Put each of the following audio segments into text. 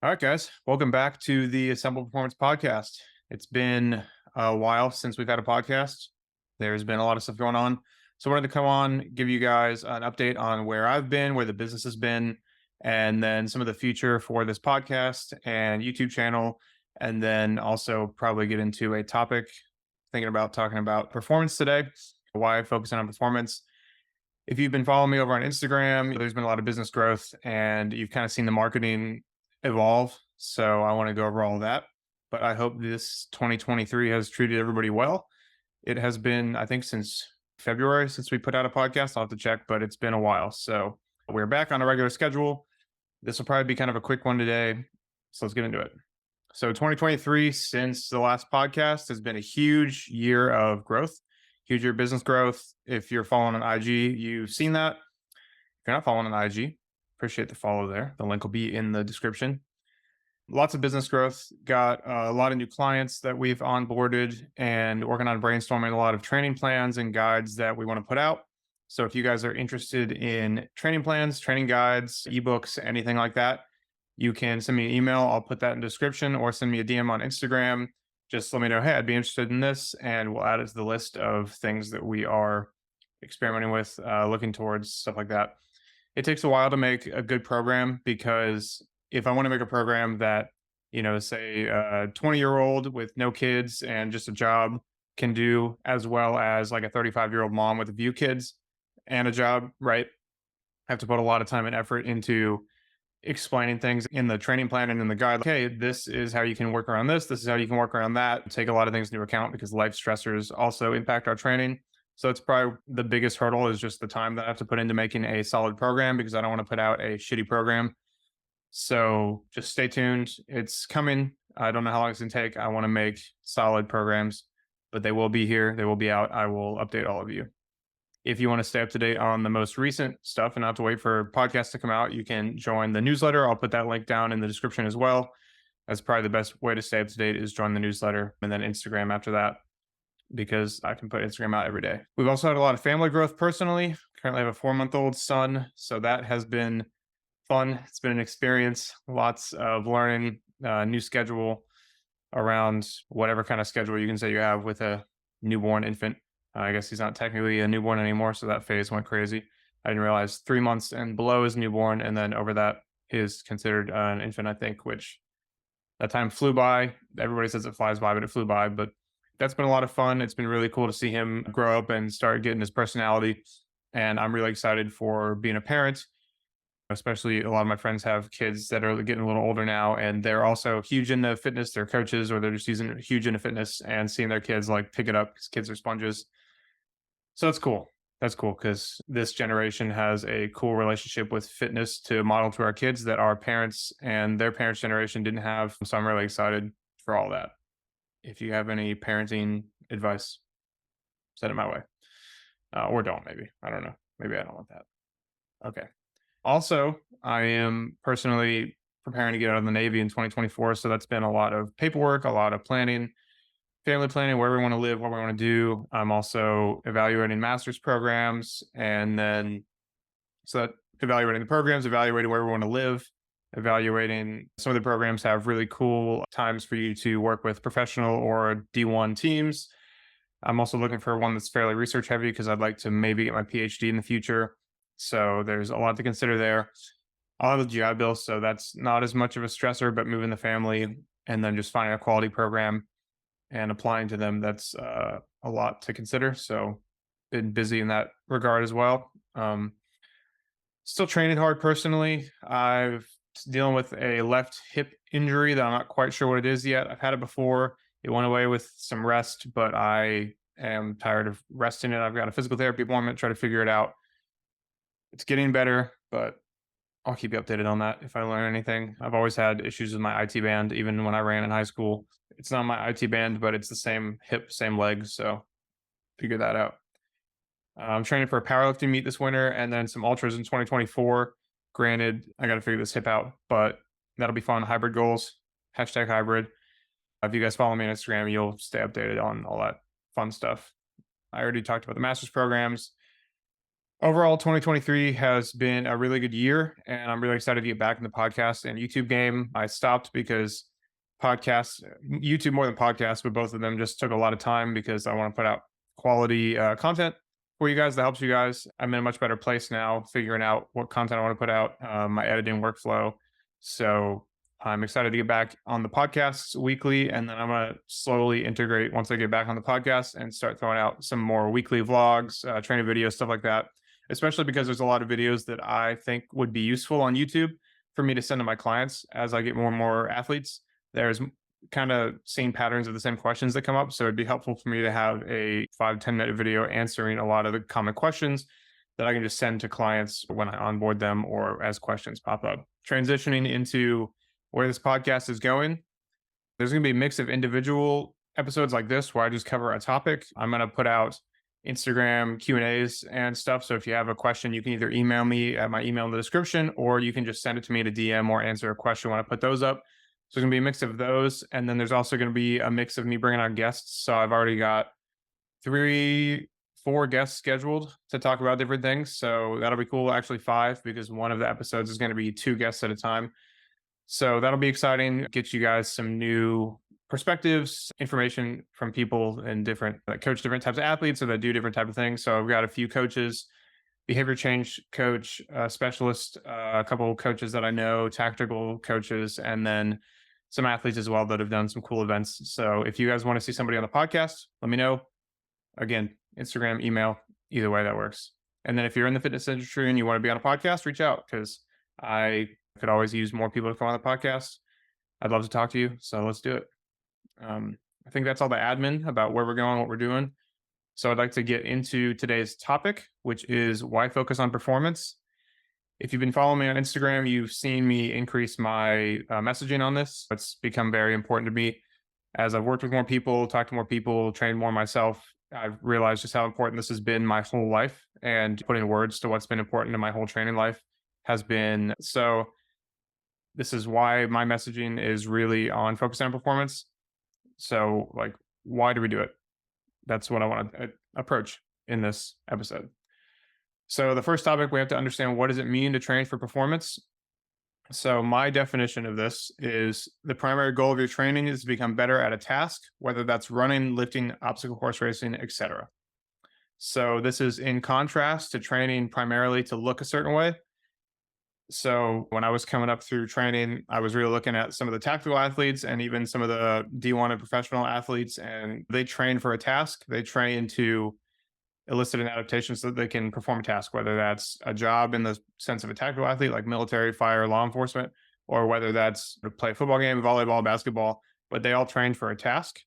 All right, guys, welcome back to the Assemble Performance Podcast. It's been a while since we've had a podcast. There's been a lot of stuff going on. So I wanted to come on, give you guys an update on where I've been, where the business has been, and then some of the future for this podcast and YouTube channel. And then also probably get into a topic, thinking about talking about performance today, why I focus on performance. If you've been following me over on Instagram, there's been a lot of business growth and you've kind of seen the marketing evolve. So I want to go over all of that. But I hope this 2023 has treated everybody well. It has been, I think, since February since we put out a podcast. I'll have to check, but it's been a while. So we're back on a regular schedule. This will probably be kind of a quick one today. So let's get into it. So 2023, since the last podcast, has been a huge year of growth, huge year of business growth. If you're following on IG, you've seen that. If you're not following on IG, appreciate the follow there. The link will be in the description. Lots of business growth, got a lot of new clients that we've onboarded and working on brainstorming a lot of training plans and guides that we want to put out. So if you guys are interested in training plans, training guides, ebooks, anything like that, you can send me an email. I'll put that in the description or send me a DM on Instagram. Just let me know, hey, I'd be interested in this, and we'll add it to the list of things that we are experimenting with, looking towards, stuff like that. It takes a while to make a good program because if I want to make a program that, say a 20-year-old with no kids and just a job can do, as well as like a 35-year-old mom with a few kids and a job, right? I have to put a lot of time and effort into explaining things in the training plan and in the guide. Okay, this is how you can work around this. This is how you can work around that. Take a lot of things into account because life stressors also impact our training. So it's probably the biggest hurdle is just the time that I have to put into making a solid program because I don't want to put out a shitty program. So just stay tuned. It's coming. I don't know how long it's going to take. I want to make solid programs, but they will be here. They will be out. I will update all of you. If you want to stay up to date on the most recent stuff and not have to wait for podcasts to come out, you can join the newsletter. I'll put that link down in the description as well. That's probably the best way to stay up to date is join the newsletter and then Instagram after that, because I can put Instagram out every day. We've also had a lot of family growth personally. Currently have a 4-month-old son. So that has been fun. It's been an experience, lots of learning, new schedule around whatever kind of schedule you can say you have with a newborn infant. I guess he's not technically a newborn anymore, so that phase went crazy. I didn't realize 3 months and below is newborn, and then over that is considered an infant, I think, which that time flew by. Everybody says it flies by, but it flew by. But that's been a lot of fun. It's been really cool to see him grow up and start getting his personality. And I'm really excited for being a parent, especially a lot of my friends have kids that are getting a little older now, and they're also huge into fitness. They're coaches or they're just huge into fitness, and seeing their kids like pick it up because kids are sponges. So that's cool. That's cool because this generation has a cool relationship with fitness to model to our kids that our parents and their parents' generation didn't have. So I'm really excited for all that. If you have any parenting advice, send it my way. Or don't, maybe. I don't know. Maybe I don't want that. Okay. Also, I am personally preparing to get out of the Navy in 2024. So that's been a lot of paperwork, a lot of planning, family planning, where we want to live, what we want to do. I'm also evaluating master's programs, and then so that evaluating the programs, evaluating where we want to live, evaluating some of the programs have really cool times for you to work with professional or D1 teams. I'm also looking for one that's fairly research heavy because I'd like to maybe get my PhD in the future. So there's a lot to consider there. I'll have a GI Bill, so that's not as much of a stressor, but moving the family and then just finding a quality program and applying to them, that's a lot to consider. So been busy in that regard as well. Still training hard personally. I've dealing with a left hip injury that I'm not quite sure what it is yet. I've had it before. It went away with some rest, but I am tired of resting it. I've got a physical therapy appointment, try to figure it out. It's getting better, but I'll keep you updated on that if I learn anything. I've always had issues with my IT band, even when I ran in high school. It's not my IT band, but it's the same hip, same leg. So figure that out. I'm training for a powerlifting meet this winter and then some ultras in 2024. Granted, I got to figure this hip out, but that'll be fun. Hybrid goals, hashtag hybrid. If you guys follow me on Instagram, you'll stay updated on all that fun stuff. I already talked about the master's programs. Overall, 2023 has been a really good year, and I'm really excited to get back in the podcast and YouTube game. I stopped because podcasts, YouTube more than podcasts, but both of them just took a lot of time because I want to put out quality content for you guys that helps you guys. I'm in a much better place now, figuring out what content I want to put out, my editing workflow. So I'm excited to get back on the podcasts weekly, and then I'm going to slowly integrate once I get back on the podcast and start throwing out some more weekly vlogs, training videos, stuff like that, especially because there's a lot of videos that I think would be useful on YouTube for me to send to my clients as I get more and more athletes. There's kind of same patterns of the same questions that come up. So it'd be helpful for me to have a 5-10 minute video answering a lot of the common questions that I can just send to clients when I onboard them or as questions pop up. Transitioning into where this podcast is going, there's going to be a mix of individual episodes like this where I just cover a topic. I'm going to put out Instagram Q&As and stuff. So if you have a question, you can either email me at my email in the description, or you can just send it to me in a DM or answer a question when I put those up. So there's going to be a mix of those. And then there's also going to be a mix of me bringing on guests. So I've already got 3-4 guests scheduled to talk about different things. So that'll be cool. Actually 5, because one of the episodes is going to be 2 guests at a time. So that'll be exciting. Get you guys some new perspectives, information from people and different that coach different types of athletes or that do different type of things. So I've got a few coaches, behavior change coach, specialist, a couple of coaches that I know, tactical coaches, and then some athletes as well that have done some cool events. So if you guys want to see somebody on the podcast, let me know. Again, Instagram, email, either way that works. And then if you're in the fitness industry and you want to be on a podcast, reach out, because I could always use more people to come on the podcast. I'd love to talk to you. So let's do it. I think that's all the admin about where we're going, what we're doing. So I'd like to get into today's topic, which is why focus on performance. If you've been following me on Instagram, you've seen me increase my messaging on this. It's become very important to me as I've worked with more people, talked to more people, trained more myself. I've realized just how important this has been my whole life, and putting words to what's been important in my whole training life has been. So this is why my messaging is really on focusing on performance. So, like, why do we do it? That's what I want to approach in this episode. So the first topic, we have to understand, what does it mean to train for performance? So my definition of this is the primary goal of your training is to become better at a task, whether that's running, lifting, obstacle course racing, etc. So this is in contrast to training primarily to look a certain way. So when I was coming up through training, I was really looking at some of the tactical athletes and even some of the D1 and professional athletes, and they train for a task. They train to elicit an adaptation so that they can perform a task, whether that's a job in the sense of a tactical athlete like military, fire, law enforcement, or whether that's to play a football game, volleyball, basketball, but they all train for a task.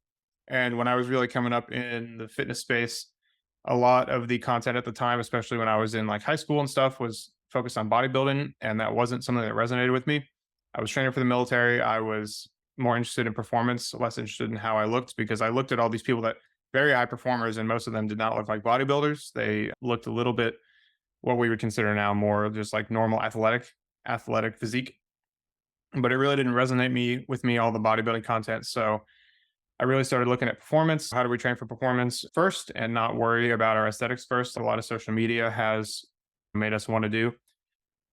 And when I was really coming up in the fitness space, a lot of the content at the time, especially when I was in like high school and stuff, was focused on bodybuilding, and that wasn't something that resonated with me. I was training for the military. I was more interested in performance, less interested in how I looked, because I looked at all these people that very high performers, and most of them did not look like bodybuilders. They looked a little bit what we would consider now more just like normal athletic physique. But it really didn't resonate with me, all the bodybuilding content. So I really started looking at performance. How do we train for performance first and not worry about our aesthetics first? A lot of social media has made us want to do.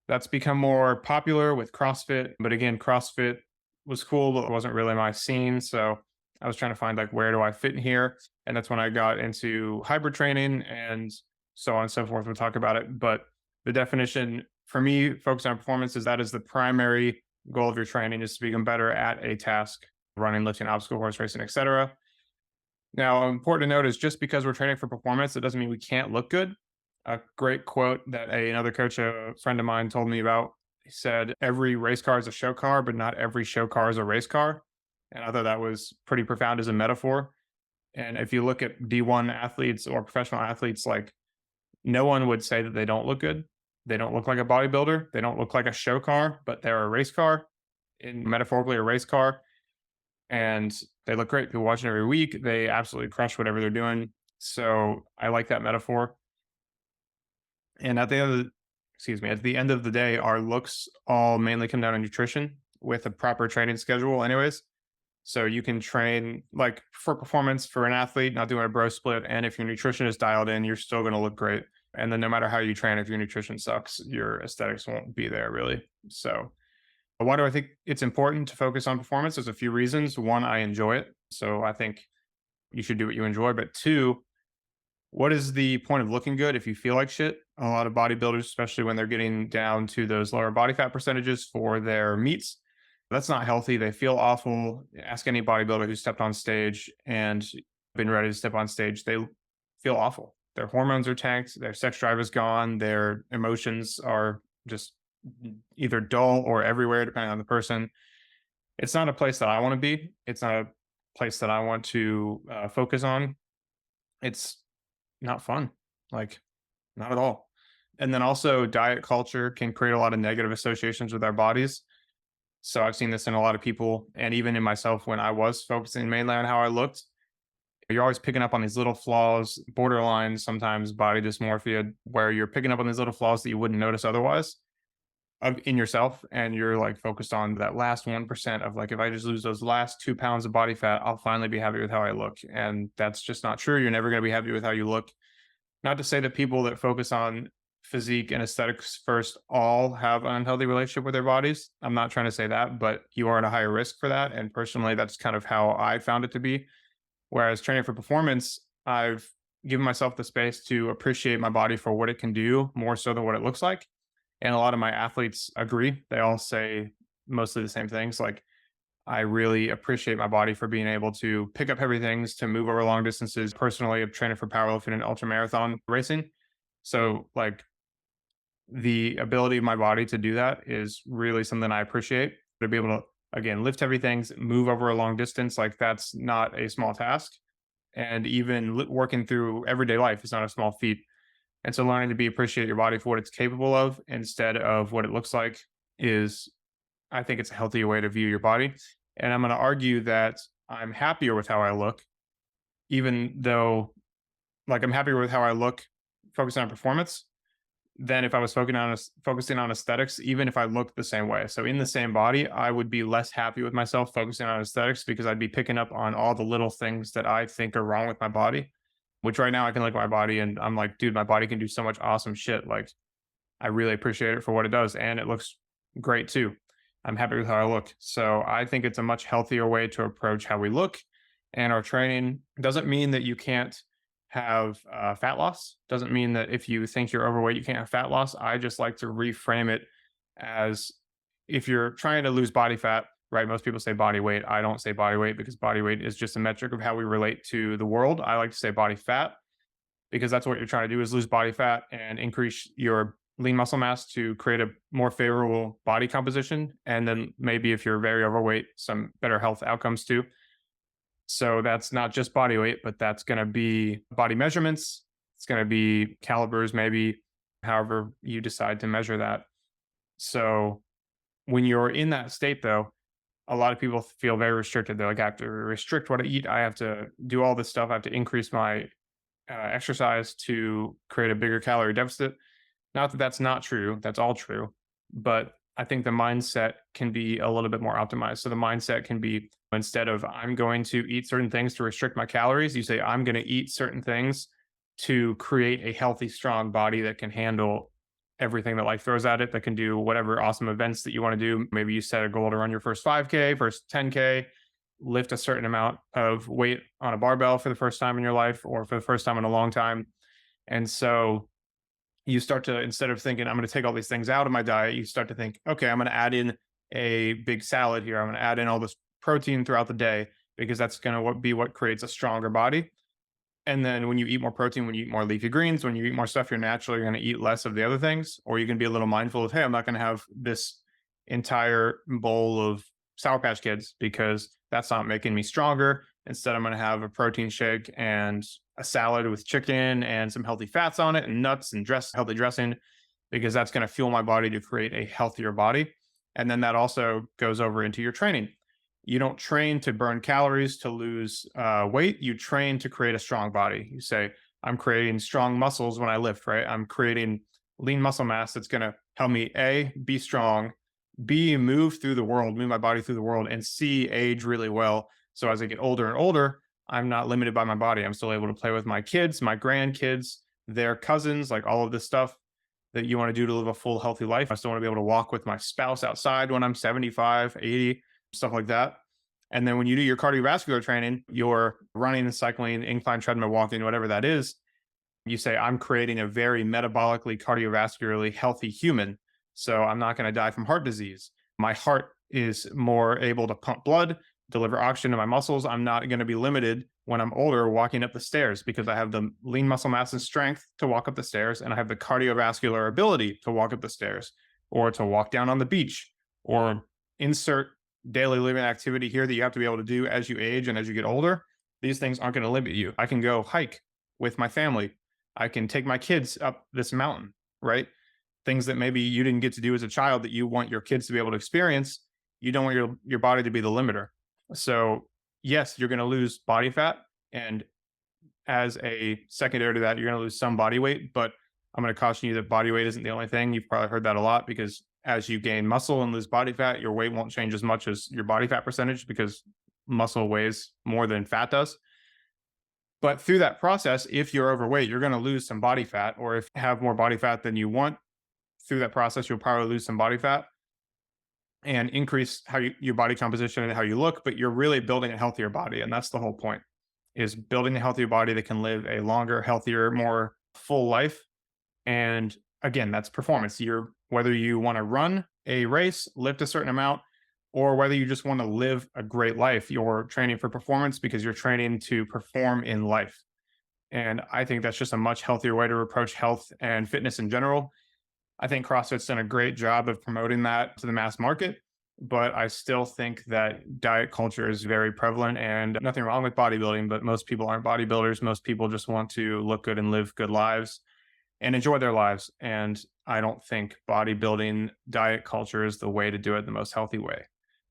That's become more popular with CrossFit. But again, CrossFit was cool, but it wasn't really my scene. So I was trying to find, like, where do I fit in here? And that's when I got into hybrid training and so on and so forth. We'll talk about it. But the definition for me, focus on performance, is that is the primary goal of your training, is to become better at a task, running, lifting, obstacle course racing, etc. Now, important to note is just because we're training for performance, it doesn't mean we can't look good. A great quote that another coach, a friend of mine, told me about. He said, every race car is a show car, but not every show car is a race car. And I thought that was pretty profound as a metaphor. And if you look at D1 athletes or professional athletes, like, no one would say that they don't look good. They don't look like a bodybuilder. They don't look like a show car, but they're a race car, metaphorically a race car. And they look great. People watching every week. They absolutely crush whatever they're doing. So I like that metaphor. And at the end of the day, our looks all mainly come down to nutrition with a proper training schedule anyways. So you can train like for performance for an athlete, not doing a bro split. And if your nutrition is dialed in, you're still going to look great. And then no matter how you train, if your nutrition sucks, your aesthetics won't be there really. So why do I think it's important to focus on performance? There's a few reasons. One, I enjoy it. So I think you should do what you enjoy. But two, what is the point of looking good if you feel like shit? A lot of bodybuilders, especially when they're getting down to those lower body fat percentages for their meets, that's not healthy. They feel awful. Ask any bodybuilder who stepped on stage and been ready to step on stage. They feel awful. Their hormones are tanked. Their sex drive is gone. Their emotions are just either dull or everywhere, depending on the person. It's not a place that I want to be. It's not a place that I want to focus on. It's not fun, like not at all. And then also, diet culture can create a lot of negative associations with our bodies. So I've seen this in a lot of people, and even in myself when I was focusing mainly on how I looked. You're always picking up on these little flaws, borderline sometimes body dysmorphia, where you're picking up on these little flaws that you wouldn't notice otherwise in yourself, and you're like focused on that last 1% of like, if I just lose those last 2 pounds of body fat, I'll finally be happy with how I look. And that's just not true. You're never going to be happy with how you look. Not to say that people that focus on physique and aesthetics first all have an unhealthy relationship with their bodies. I'm not trying to say that, but you are at a higher risk for that. And personally, that's kind of how I found it to be. Whereas training for performance, I've given myself the space to appreciate my body for what it can do more so than what it looks like. And a lot of my athletes agree. They all say mostly the same things. Like, I really appreciate my body for being able to pick up heavy things, to move over long distances. Personally, I've trained for powerlifting and ultra marathon racing. So, like, the ability of my body to do that is really something I appreciate. To be able to, again, lift heavy things, move over a long distance, like, that's not a small task. And even working through everyday life is not a small feat. And so learning to be appreciate your body for what it's capable of instead of what it looks like is, I think it's a healthier way to view your body. And I'm going to argue that I'm happier with how I look, even though, like, I'm happier with how I look focusing on performance than if I was focusing on aesthetics, even if I looked the same way. So in the same body, I would be less happy with myself focusing on aesthetics because I'd be picking up on all the little things that I think are wrong with my body, which right now I can look at my body and I'm like, dude, my body can do so much awesome shit. Like, I really appreciate it for what it does. And it looks great too. I'm happy with how I look. So I think it's a much healthier way to approach how we look and our training. Doesn't mean that you can't have fat loss. Doesn't mean that if you think you're overweight, you can't have fat loss. I just like to reframe it as, if you're trying to lose body fat, right? Most people say body weight. I don't say body weight because body weight is just a metric of how we relate to the world. I like to say body fat because that's what you're trying to do, is lose body fat and increase your lean muscle mass to create a more favorable body composition. And then maybe if you're very overweight, some better health outcomes too. So that's not just body weight, but that's going to be body measurements. It's going to be calibers, maybe, however you decide to measure that. So when you're in that state, though, a lot of people feel very restricted. They're like, I have to restrict what I eat. I have to do all this stuff. I have to increase my exercise to create a bigger calorie deficit. Not that that's not true. That's all true. But I think the mindset can be a little bit more optimized. So the mindset can be, instead of I'm going to eat certain things to restrict my calories, you say I'm going to eat certain things to create a healthy, strong body that can handle everything that life throws at it, that can do whatever awesome events that you want to do. Maybe you set a goal to run your first 5K, first 10K, lift a certain amount of weight on a barbell for the first time in your life or for the first time in a long time. And so you start to, instead of thinking, I'm going to take all these things out of my diet, you start to think, okay, I'm going to add in a big salad here. I'm going to add in all this protein throughout the day because that's going to be what creates a stronger body. And then when you eat more protein, when you eat more leafy greens, when you eat more stuff, you're going to eat less of the other things. Or you can be a little mindful of, hey, I'm not going to have this entire bowl of Sour Patch Kids because that's not making me stronger. Instead, I'm going to have a protein shake and a salad with chicken and some healthy fats on it and nuts and healthy dressing, because that's going to fuel my body to create a healthier body. And then that also goes over into your training. You don't train to burn calories to lose weight. You train to create a strong body. You say, I'm creating strong muscles when I lift, right? I'm creating lean muscle mass that's going to help me, A, be strong, B, move through the world, move my body through the world, and C, age really well. So as I get older and older, I'm not limited by my body. I'm still able to play with my kids, my grandkids, They're cousins, like all of this stuff that you want to do to live a full, healthy life. I still want to be able to walk with my spouse outside when I'm 75, 80, stuff like that. And then when you do your cardiovascular training, your running and cycling, incline treadmill, walking, whatever that is, you say, I'm creating a very metabolically, cardiovascularly healthy human. So I'm not going to die from heart disease. My heart is more able to pump blood, deliver oxygen to my muscles. I'm not going to be limited when I'm older walking up the stairs because I have the lean muscle mass and strength to walk up the stairs, and I have the cardiovascular ability to walk up the stairs or to walk down on the beach or insert daily living activity here that you have to be able to do as you age and as you get older. These things aren't going to limit you. I can go hike with my family. I can take my kids up this mountain, right? Things that maybe you didn't get to do as a child that you want your kids to be able to experience. You don't want your body to be the limiter. So yes, you're going to lose body fat. And as a secondary to that, you're going to lose some body weight. But I'm going to caution you that body weight isn't the only thing. You've probably heard that a lot because as you gain muscle and lose body fat, your weight won't change as much as your body fat percentage because muscle weighs more than fat does. But through that process, if you're overweight, you're going to lose some body fat, or if you have more body fat than you want, through that process, you'll probably lose some body fat and increase your body composition and how you look, but you're really building a healthier body. And that's the whole point, is building a healthier body that can live a longer, healthier, more full life. And again, that's performance. Whether you want to run a race, lift a certain amount, or whether you just want to live a great life, you're training for performance because you're training to perform in life. And I think that's just a much healthier way to approach health and fitness in general. I think CrossFit's done a great job of promoting that to the mass market, but I still think that diet culture is very prevalent, and nothing wrong with bodybuilding, but most people aren't bodybuilders. Most people just want to look good and live good lives and enjoy their lives. And I don't think bodybuilding diet culture is the way to do it the most healthy way.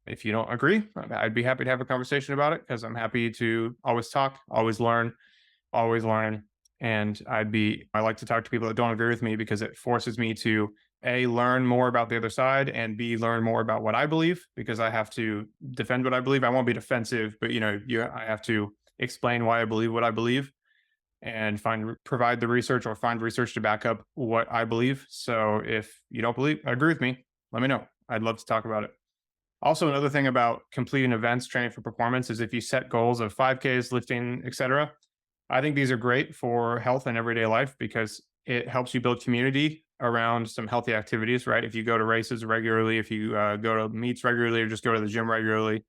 If you don't agree, I'd be happy to have a conversation about it because I'm happy to always talk, always learn, always learn. And I like to talk to people that don't agree with me because it forces me to A, learn more about the other side, and B, learn more about what I believe because I have to defend what I believe. I won't be defensive, but I have to explain why I believe what I believe and provide the research or find research to back up what I believe. So if you don't agree with me, let me know. I'd love to talk about it. Also, another thing about completing events, training for performance, is if you set goals of 5Ks, lifting, etc. I think these are great for health and everyday life because it helps you build community around some healthy activities, right? If you go to races regularly, if you go to meets regularly, or just go to the gym regularly,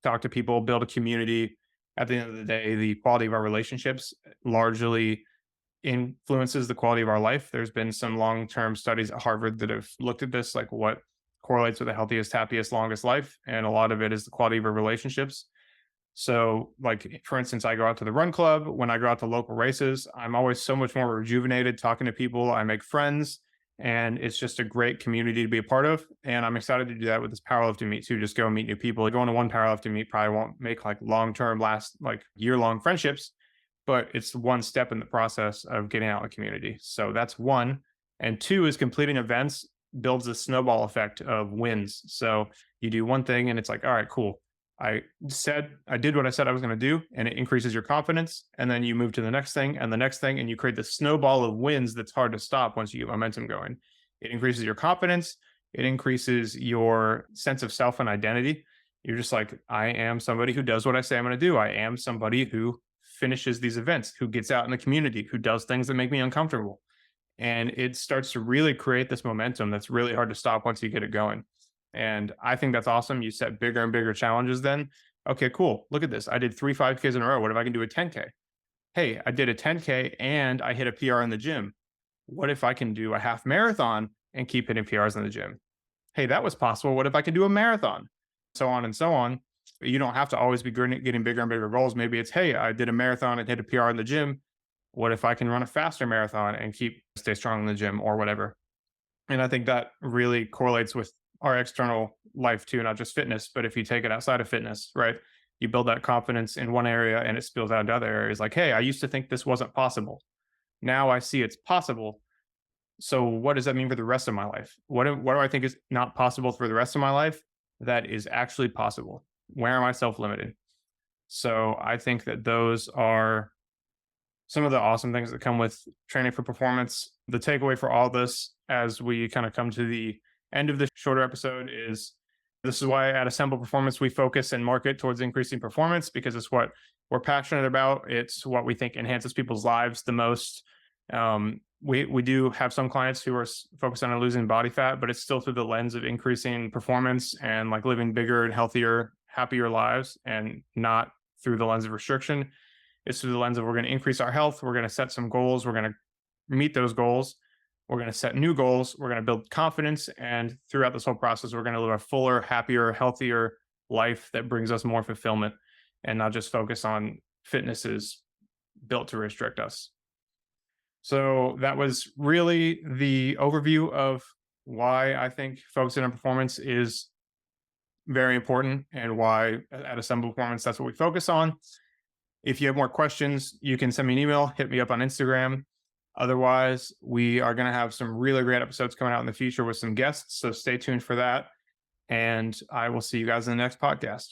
talk to people, build a community. At the end of the day, the quality of our relationships largely influences the quality of our life. There's been some long-term studies at Harvard that have looked at this, like what correlates with the healthiest, happiest, longest life. And a lot of it is the quality of our relationships. So, like, for instance, I go out to the run club. When I go out to local races, I'm always so much more rejuvenated talking to people. I make friends, and it's just a great community to be a part of. And I'm excited to do that with this powerlifting meet too. Just go and meet new people. Going to one powerlifting meet probably won't make like long-term, year-long friendships, but it's one step in the process of getting out in the community. So that's one. And two is completing events builds a snowball effect of wins. So you do one thing and it's like, all right, cool. I did what I said I was going to do, and it increases your confidence. And then you move to the next thing and the next thing, and you create the snowball of wins that's hard to stop once you get momentum going. It increases your confidence. It increases your sense of self and identity. You're just like, I am somebody who does what I say I'm going to do. I am somebody who finishes these events, who gets out in the community, who does things that make me uncomfortable. And it starts to really create this momentum that's really hard to stop once you get it going. And I think that's awesome. You set bigger and bigger challenges then. Okay, cool. Look at this. I did 3 5Ks in a row. What if I can do a 10K? Hey, I did a 10K and I hit a PR in the gym. What if I can do a half marathon and keep hitting PRs in the gym? Hey, that was possible. What if I can do a marathon? So on and so on. You don't have to always be getting bigger and bigger goals. Maybe it's, hey, I did a marathon and hit a PR in the gym. What if I can run a faster marathon and stay strong in the gym or whatever? And I think that really correlates with our external life too, not just fitness, but if you take it outside of fitness, right? You build that confidence in one area and it spills out into other areas. Like, hey, I used to think this wasn't possible. Now I see it's possible. So what does that mean for the rest of my life? What do I think is not possible for the rest of my life that is actually possible? Where am I self-limited? So I think that those are some of the awesome things that come with training for performance. The takeaway for all this, as we kind of come to the end of this shorter episode, is this is why at Assemble Performance we focus and market towards increasing performance, because it's what we're passionate about. It's what we think enhances people's lives the most. We do have some clients who are focused on losing body fat, but it's still through the lens of increasing performance and like living bigger and healthier, happier lives, and not through the lens of restriction. It's through the lens of we're going to increase our health. We're going to set some goals. We're going to meet those goals. We're going to set new goals. We're going to build confidence. And throughout this whole process, we're going to live a fuller, happier, healthier life that brings us more fulfillment, and not just focus on fitness is built to restrict us. So that was really the overview of why I think focusing on performance is very important, and why at Assemble Performance, that's what we focus on. If you have more questions, you can send me an email, hit me up on Instagram. Otherwise, we are going to have some really great episodes coming out in the future with some guests. So stay tuned for that. And I will see you guys in the next podcast.